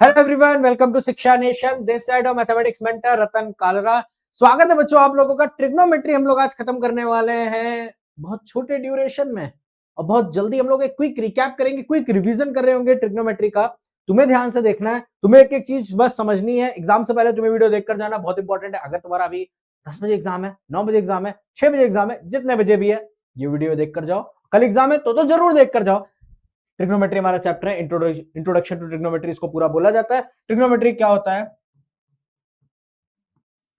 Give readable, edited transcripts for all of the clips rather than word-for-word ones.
Hello everyone, welcome to Shiksha nation. This side of mathematics mentor Ratan Kalra. स्वागत है बच्चों आप लोगों का। ट्रिग्नोमेट्री हम लोग आज खत्म करने वाले हैं बहुत छोटे ड्यूरेशन में और बहुत जल्दी। हम लोग एक क्विक रिकैप करेंगे, क्विक रिवीजन कर रहे होंगे ट्रिग्नोमेट्री का। तुम्हें ध्यान से देखना है, तुम्हें एक एक चीज बस समझनी है। एग्जाम से पहले तुम्हें वीडियो देखकर जाना बहुत इंपॉर्टेंट है। अगर तुम्हारा अभी 10 बजे एग्जाम है, 9 बजे एग्जाम है, 6 बजे एग्जाम है, जितने बजे भी है ये वीडियो देखकर जाओ। कल एग्जाम है तो जरूर देखकर जाओ। ट्रिग्नोमेट्री हमारा चैप्टर है, इंट्रोडक्शन टू ट्रिग्नोमेट्री इसको पूरा बोला जाता है। ट्रिग्नोमेट्री क्या होता है?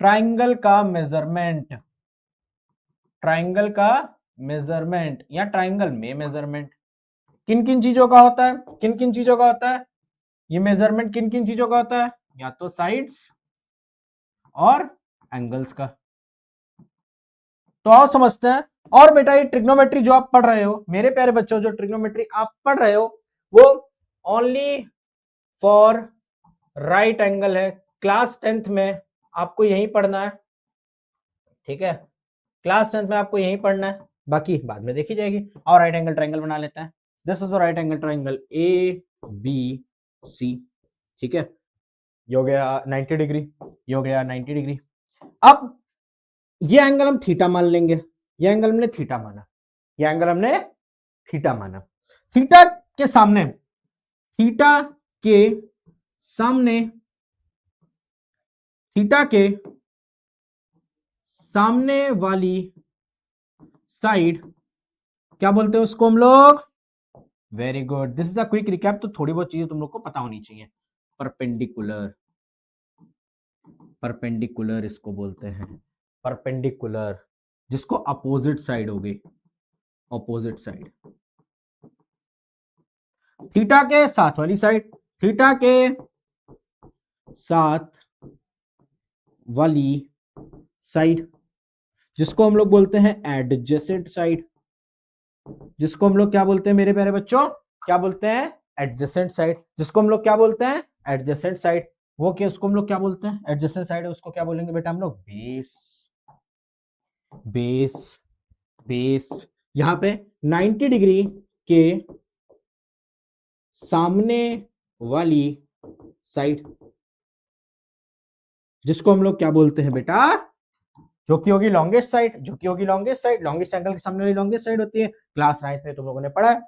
ट्राइंगल का मेजरमेंट, ट्राइंगल का मेजरमेंट या ट्राइंगल में मेजरमेंट किन किन चीजों का होता है? किन किन चीजों का होता है ये मेजरमेंट? किन किन चीजों का होता है? या तो साइड्स और एंगल्स का। तो आओ समझते हैं। और बेटा ये ट्रिग्नोमेट्री जो आप पढ़ रहे हो मेरे प्यारे बच्चों, जो ट्रिग्नोमेट्री आप पढ़ रहे हो वो ओनली फॉर राइट एंगल है। क्लास 10th में आपको यही पढ़ना है, ठीक है? क्लास 10th में आपको यही पढ़ना है, बाकी बाद में देखी जाएगी। और राइट एंगल ट्राइंगल बना लेते हैं। This is right angle triangle A B C, ठीक है? ये हो गया 90 डिग्री, ये हो गया 90 डिग्री। अब ये एंगल हम थीटा मान लेंगे। ये एंगल हमने थीटा माना, ये एंगल हमने थीटा माना। थीटा के सामने, थीटा के सामने, थीटा के सामने वाली साइड क्या बोलते हैं उसको हम लोग? Very good, this is a quick recap. तो थोड़ी बहुत चीजें तुम लोग को पता होनी चाहिए। परपेंडिकुलर, परपेंडिकुलर इसको बोलते हैं। परपेंडिकुलर जिसको अपोजिट साइड हो गई, अपोजिट साइड। थीटा के साथ वाली साइड, थीटा के साथ वाली साइड जिसको हम लोग बोलते हैं एडजेसेंट साइड। जिसको हम लोग क्या बोलते हैं मेरे प्यारे बच्चों? क्या बोलते हैं? Adjacent side. जिसको हम लोग क्या बोलते हैं? Adjacent side. वो क्या, उसको हम लोग क्या बोलते हैं? एडजेसेंट साइड है, उसको क्या बोलेंगे बेटा हम लोग? Base, base, base. यहां पे 90 डिग्री के सामने वाली साइड जिसको हम लोग क्या बोलते हैं बेटा? जो कि होगी लॉन्गेस्ट साइड, जो कि होगी लॉन्गेस्ट साइड। लॉन्गेस्ट एंगल के सामने वाली लॉन्गेस्ट साइड होती है। क्लास 9th में तुम लोगों ने पढ़ा है,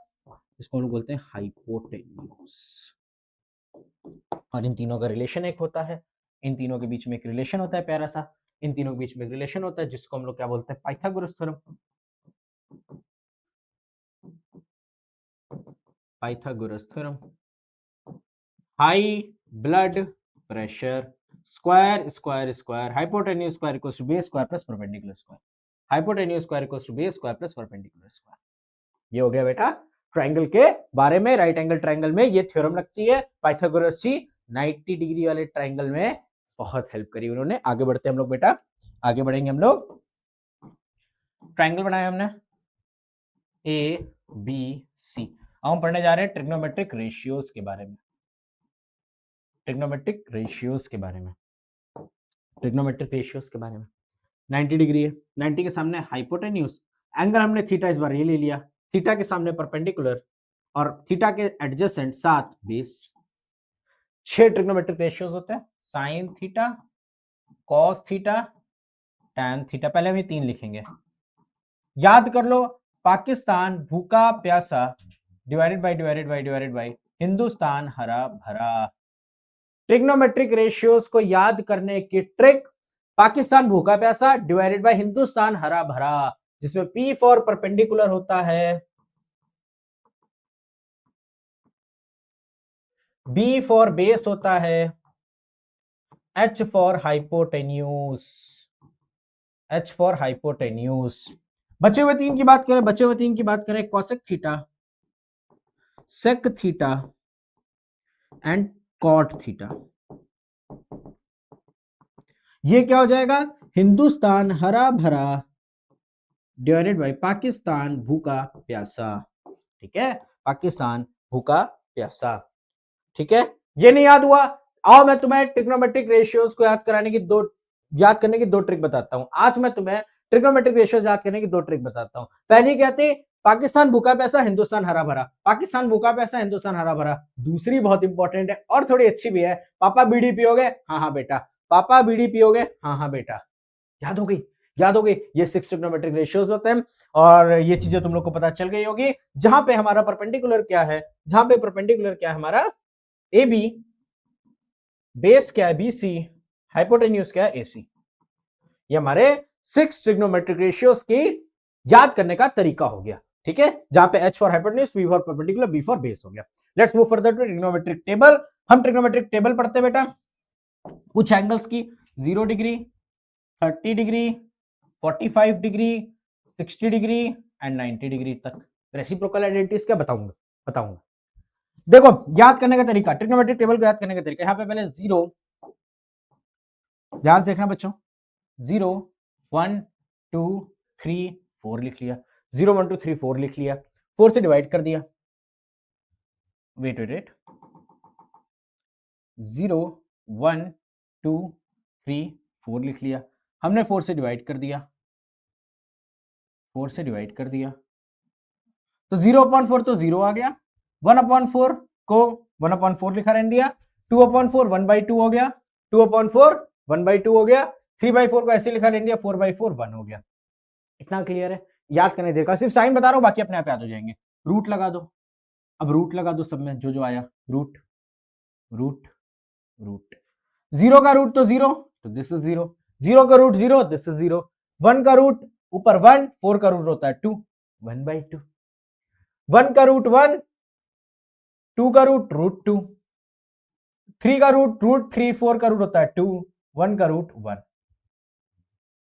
इसको हम लोग बोलते हैं हाइपोटेन्यूज। और इन तीनों का रिलेशन एक होता है, इन तीनों के बीच में एक रिलेशन होता है प्यारा सा। इन तीनों के बीच में एक रिलेशन होता है जिसको हम लोग क्या बोलते हैं? Pythagoras theorem. Pythagoras theorem. High blood pressure, square square square, hypotenuse square equals to B square plus perpendicular square. Hypotenuse square equals to B square plus perpendicular square. ये हो गया बेटा ट्राइंगल के बारे में। राइट एंगल ट्राइंगल में ये theorem लगती है। पाइथागोरस जी 90 डिग्री वाले ट्राइंगल में बहुत हेल्प करी उन्होंने। आगे बढ़ते हैं हम लोग बेटा, आगे बढ़ेंगे हम लोग। ट्राइंगल बनाया हमने ए बी सी। अब हम पढ़ने जा रहे हैं ट्रिग्नोमेट्रिक रेशियोज के बारे में। ट्रिग्नोमेट्रिक रेशियोज के बारे में, ट्रिग्नोमेट्रिक रेशियोज के बारे में। 90 डिग्री है, 90 के सामने हाइपोटेन्यूज। एंगल हमने थीटा इस बार ये ले लिया। थीटा के सामने परपेंडिकुलर और थीटा के एडजेसेंट 7 बेस। 6 ट्रिग्नोमेट्रिक रेशियोज होते हैं, sine theta, cos theta, tan theta. पहले हम ये 3 लिखेंगे, याद कर लो। पाकिस्तान भूखा प्यासा डिवाइडेड बाय हिंदुस्तान हरा भरा। ट्रिग्नोमेट्रिक रेशियोज को याद करने की ट्रिक, पाकिस्तान भूखा प्यासा डिवाइडेड बाय हिंदुस्तान हरा भरा, जिसमें P फॉर परपेंडिकुलर होता है, B फॉर बेस होता है, H for hypotenuse, H for hypotenuse. बचे हुए 3 की बात करें, बचे हुए 3 की बात करें, cosec theta, sec theta and cot theta. ये क्या हो जाएगा? हिंदुस्तान हरा भरा डिवाइडेड बाय पाकिस्तान भूखा प्यासा, ठीक है? पाकिस्तान भूखा प्यासा, ठीक है? ये नहीं याद हुआ? आओ मैं तुम्हें ट्रिग्नोमेट्रिक रेशियोज को याद करने की दो ट्रिक बताता हूं। आज मैं तुम्हें ट्रिग्नोमेट्रिक रेशियोज याद करने की 2 ट्रिक बताता हूं। पहली क्या थी? पाकिस्तान भूखा प्यासा, हिंदुस्तान हरा भरा। पाकिस्तान भूखा प्यासा, हिंदुस्तान हरा भरा। दूसरी बहुत इंपॉर्टेंट है और थोड़ी अच्छी भी है, पापा बीड़ी पियोगे, हाँ हाँ बेटा। पापा बीड़ी पियोगे, हाँ हाँ बेटा। याद हो गई, याद हो गई। ये 6 ट्रिग्नोमेट्रिक रेशियोज होते हैं और ये चीजें तुम लोग को पता चल गई होगी। जहां पे हमारा परपेंडिकुलर क्या है, जहां पे परपेंडिकुलर क्या है हमारा ए बी, बेस क्या है BC, हाइपोटेन्यूज क्या है AC। ये हमारे 6 ट्रिग्नोमेट्रिक रेशियोज की याद करने का तरीका हो गया, ठीक है। जहां पे H for hypotenuse, P for perpendicular, B for base हो गया। Let's move further to trigonometric table. हम ट्रिग्नोमेट्रिक टेबल पढ़ते बेटा, कुछ एंगल्स की 0 degree, 30 degree, 45 degree, 60 degree and 90 degree तक। रेसिप्रोकल आइडेंटिटीज क्या बताऊंगा। देखो याद करने का तरीका, ट्रिग्नोमेट्रिक टेबल को याद करने का तरीका, यहां पे पहले 0, ध्यान से देखना बच्चों, 0 1 2 3 4 लिख लिया, 0 1 2 3 4 लिख लिया, 4 से डिवाइड कर दिया, वेट 0 1 2 3 4 लिख लिया, हमने 4 से डिवाइड कर दिया, 4 से डिवाइड कर दिया, तो 0/4 तो 0 आ गया, 1/4 को 1/4 लिखा रहने दिया, 2/4 1/2 हो गया, 2/4 1/2 हो गया, 3/4 को ऐसे लिखा रहने दिया, 4/4 1 हो गया। इतना क्लियर है, याद करने देगा, सिर्फ साइन बता रहा हूं, बाकी अपने आप याद हो जाएंगे। रूट लगा दो, अब रूट लगा दो सब में, जो आया, रूट रूट रूट। 0 का रूट तो 0, तो दिस इज 0, 0 का रूट 0, दिस इज 0, 1 का रूट ऊपर 1, 4 का रूट होता है 2, 1/2, 1 का रूट 1, 2 का रूट √2, 3 का रूट √3, 4 का रूट होता है 2, 1 का रूट 1।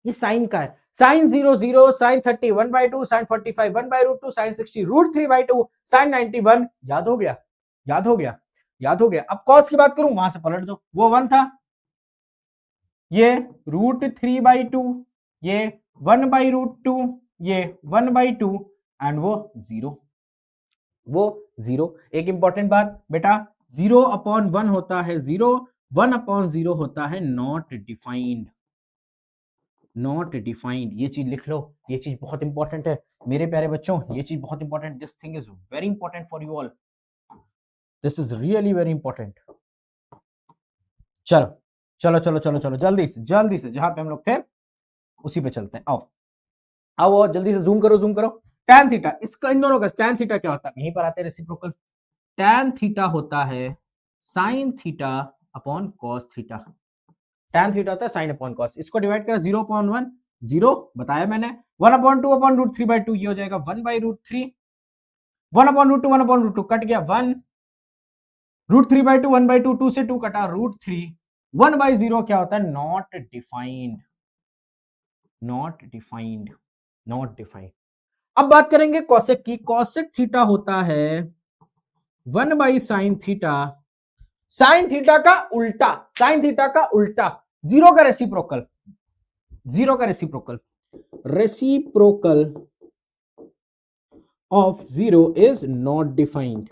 ये साइन का है, sine 0 0, sine 30 1/2, sine 45 1/√2, sine 60 √3/2, sine 90 1। याद हो गया, याद हो गया, याद हो गया। अब कॉस की बात करूं, वहां से पलट दो, वो 1 था, ये √3/2, ये 1/√2, ये 1/2 एंड वो 0, वो 0। एक इंपॉर्टेंट बात बेटा, 0/1 होता है 0, 1/0 होता है नॉट डिफाइंड, नॉट डिफाइंड। ये चीज लिख लो, ये चीज बहुत इंपॉर्टेंट है मेरे प्यारे बच्चों, ये चीज बहुत important, this thing is very important for you all, this is really very important. चलो चलो चलो चलो चलो, जल्दी से जहां पे हम लोग थे उसी पे चलते हैं। आओ आओ जल्दी से, जूम करो जूम करो। tan थीटा, इसका इन दोनों का tan थीटा क्या होता है, यहीं पर आते हैं रेसिप्रोकल। tan थीटा होता है sin theta upon cos theta, tan theta होता है sin अपॉन cos। इसको डिवाइड करा 0/1, 0 बताया मैंने, 1/2/√3/2, ये हो जाएगा 1/√3, 1/√2 1/√2 कट गया 1, √3/2 1/2, 2 से 2 कटा √3, 1/0 क्या होता है, not defined, not defined, not defined. अब बात करेंगे कॉसेक की, कॉसेक थीटा होता है 1/sin थीटा, साइन थीटा का उल्टा, साइन थीटा का उल्टा, 0 का रेसिप्रोकल, 0 का reciprocal, reciprocal of 0 is not defined.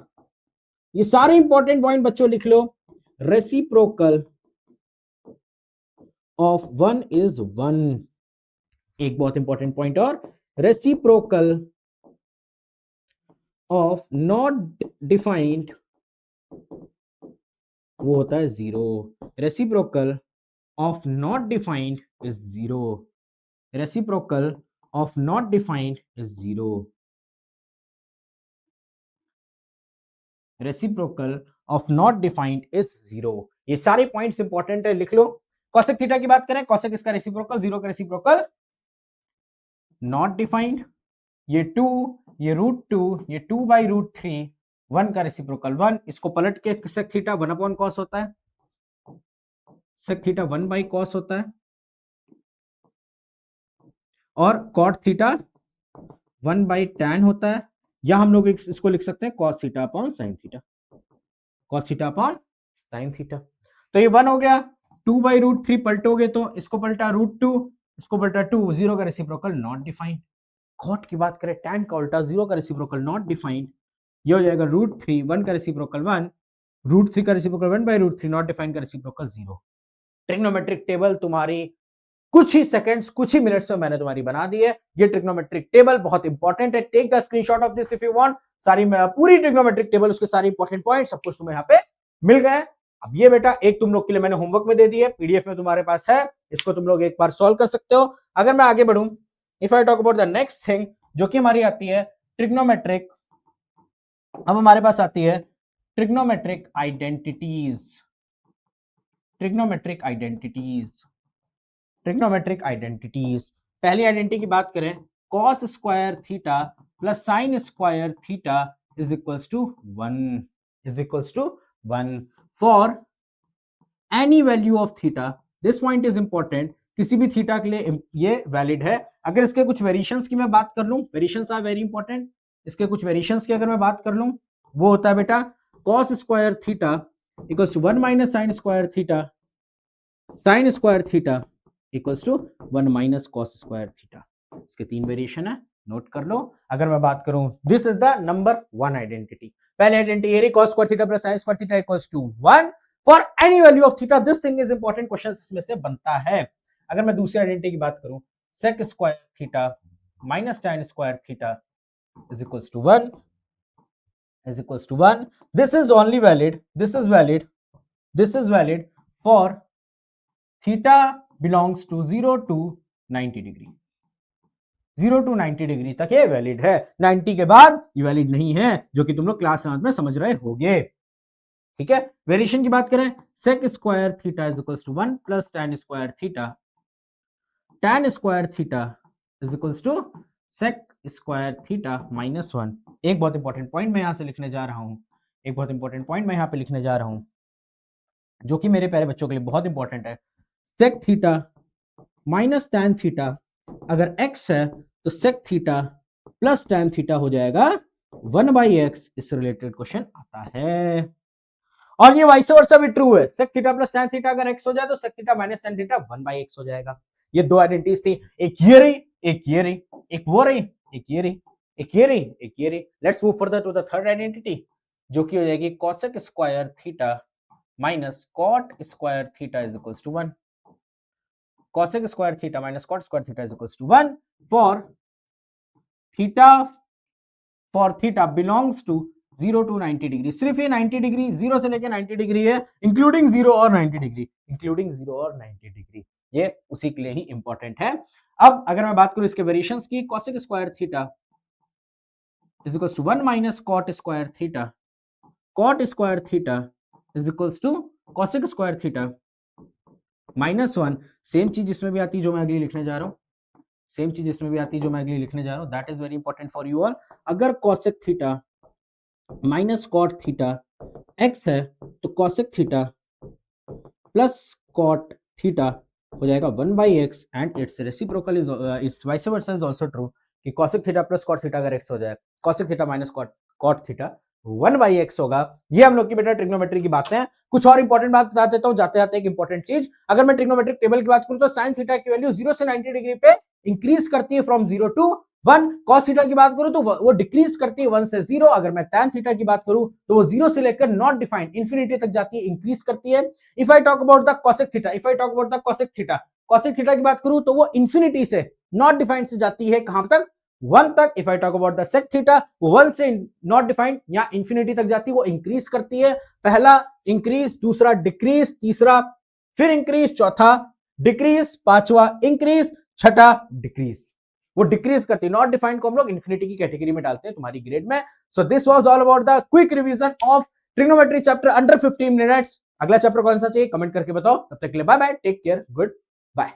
ये सारे इंपॉर्टेंट पॉइंट बच्चों लिख लो, रेसिप्रोकल ऑफ 1 इज 1। एक बहुत इंपॉर्टेंट पॉइंट और, रेसिप्रोकल ऑफ नॉट डिफाइंड वो होता है 0, reciprocal of not defined is 0, reciprocal of not defined is 0, reciprocal of not defined is 0। ये सारे पॉइंट्स इंपॉर्टेंट है, लिख लो। कॉसेक थीटा की बात करें, कॉसेक इसका रेसिप्रोकल, 0 का रेसिप्रोकल नॉट डिफाइंड, ये 2, ये √2, ये 2/√3, 1 का रेसिप्रोकल 1। इसको पलट के सेक थीटा 1/cos होता है, सेक थीटा 1/cos होता है, और कॉट थीटा 1/tan होता है, या हम लोग इसको लिख सकते हैं cos theta upon sin theta, cos theta upon sin theta. तो ये 1 हो गया, 2/√3 पलटोगे तो इसको पलटा √2, इसको पलटा 2, 0 का रेसिप्रोकल नॉट डिफाइंड। कॉट की बात करें, tan का उल्टा, 0 का रेसिप्रोकल नॉट डिफाइंड, ये हो जाएगा √3, 1 का रेसिप्रोकल 1, √3 का रेसिप्रोकल 1/√3, नॉट डिफाइंड का रेसिप्रोकल 0। ट्रिग्नोमेट्रिक टेबल तुम्हारी कुछ ही सेकंड्स, कुछ ही मिनट्स में मैंने तुम्हारी बना दी है ये ट्रिग्नोमेट्रिक टेबल। बहुत इंपॉर्टेंट है, take the screenshot of this if you want. सारी पूरी ट्रिग्नोमेट्रिक टेबल, उसके सारे इंपॉर्टेंट पॉइंट सब कुछ तुम्हें यहाँ पे मिल गए। अब ये बेटा एक तुम लोग के लिए मैंने होमवर्क में दे दी है, पीडीएफ में तुम्हारे पास है, इसको तुम लोग एक बार सॉल्व कर सकते हो। अगर मैं आगे बढ़ूं, if I talk about the next thing जो कि हमारी आती है ट्रिग्नोमेट्रिक, अब हमारे पास आती है trigonometric identities. Trigonometric identities, trigonometric identities. पहली आइडेंटिटी की बात करें, cos square theta plus sine square theta is equals to 1, is equals to 1 for any value of theta. This point is important, किसी भी थीटा के लिए ये वैलिड है। अगर इसके कुछ वेरिएशंस की मैं बात कर लूं, वेरिएशंस आर वेरी इंपॉर्टेंट, इसके कुछ वेरिएशंस की अगर मैं बात कर लूं, वो होता है बेटा cos square theta equals to 1 minus sine square theta, sine square theta equals to 1 minus cos square theta. इसके 3 वेरिएशन है, नोट कर लो। अगर मैं बात करूं, this is the number 1 identity. पहली आइडेंटिटी ये रही, cos square theta plus sin square theta equals to 1 for any value of theta. This thing is important, question इसमें से बनता है। अगर मैं दूसरी आइडेंटिटी की बात करूं, sec square theta minus tan square theta is equals to 1, is equals to 1. This is only valid, this is valid for theta belongs to 0 to 90 degree. 0 to 90 degree तक ये वैलिड है, 90 के बाद ये वैलिड नहीं है, जो कि तुम लोग क्लास 7 में समझ रहे होगे। ठीक है, वेरिएशन की बात करें, sec square theta is equals to 1 plus tan square theta, tan square theta is equals to sec square theta minus 1। एक बहुत इंपॉर्टेंट पॉइंट मैं यहां से लिखने जा रहा हूं, एक बहुत इंपॉर्टेंट पॉइंट मैं यहां पे लिखने जा रहा हूं, जो कि मेरे प्यारे बच्चों के लिए बहुत इंपॉर्टेंट है। sec theta minus tan theta, अगर x है तो sec theta plus tan theta हो जाएगा 1/x। इससे रिलेटेड क्वेश्चन आता है, और ये वाइस वर्सा भी ट्रू है। sec theta plus tan theta अगर x हो जाए तो sec theta minus tan theta 1/x हो जाएगा। ये दो आइडेंटिटीज थी, एक ये रही, एक ये रही, एक वो रही, एक ये रही, एक ये रही, एक ये रही। Let's move further to the third identity, जो कि हो जाएगी cosec square theta minus cot square theta is equals to 1। cosec square theta minus cot square theta is equals to 1 for theta belongs to 0 to 90 degree. सिर्फ ये 90 degree, 0 से लेकर 90 degree है, including 0 और 90 डिग्री, इंक्लूडिंग 0 और 90 degree, ये उसी के लिए ही इंपॉर्टेंट है। अब अगर मैं बात करूं इसके वेरिएशंस की, cosec square theta is equals to 1 minus cot square theta, cot square theta is equals to cosec square theta minus 1। Same चीज इसमें भी आती है जो मैं अगली लिखने जा रहा हूं, सेम चीज इसमें भी आती है जो मैं अगली लिखने जा रहा हूं। That is very important for you all. अगर cosec theta minus cot theta x है तो cosec theta plus cot theta हो जाएगा 1/x and it's reciprocal is it's vice versa is also true कि cosec theta plus cot theta अगर x हो जाए, cosec theta minus cot theta 1/x होगा। ये हम लोग की बेटा ट्रिग्नोमेट्री की बातें हैं। कुछ और इंपॉर्टेंट बात बता देता हूं जाते जाते, एक इंपॉर्टेंट चीज, अगर मैं ट्रिग्नोमेट्रिक टेबल की बात करूं तो sin थीटा की वैल्यू 0 से 90 डिग्री पे इंक्रीज करती है फ्रॉम 0 to 1। cos थीटा की बात करूं तो वो डिक्रीज करती है 1 से 0। अगर मैं tan थीटा की बात करूं तो वो 0 से लेकर नॉट डिफाइंड इंफिनिटी तक जाती है, इंक्रीज करती है। If I talk about the cosec theta, if I talk about the cosec theta, cosec theta की बात करूं तो वो इंफिनिटी से नॉट डिफाइंड से जाती है कहां तक, 1 तक। If I talk about the sec theta, वो 1 से नॉट डिफाइंड या इंफिनिटी तक जाती है, वो इंक्रीज करती है। पहला इंक्रीज, दूसरा डिक्रीज, तीसरा फिर इंक्रीज, चौथा डिक्रीज, पांचवा इंक्रीज, छठा डिक्रीज। वो डिक्रीज करती है। नॉट डिफाइंड को हम लोग इंफिनिटी की कैटेगरी में डालते हैं तुम्हारी ग्रेड में। So this was all about the quick revision of trigonometry chapter under 15 minutes. अगला चैप्टर कौन सा चाहिए कमेंट करके बताओ। तब तक के लिए bye bye, take care, good bye.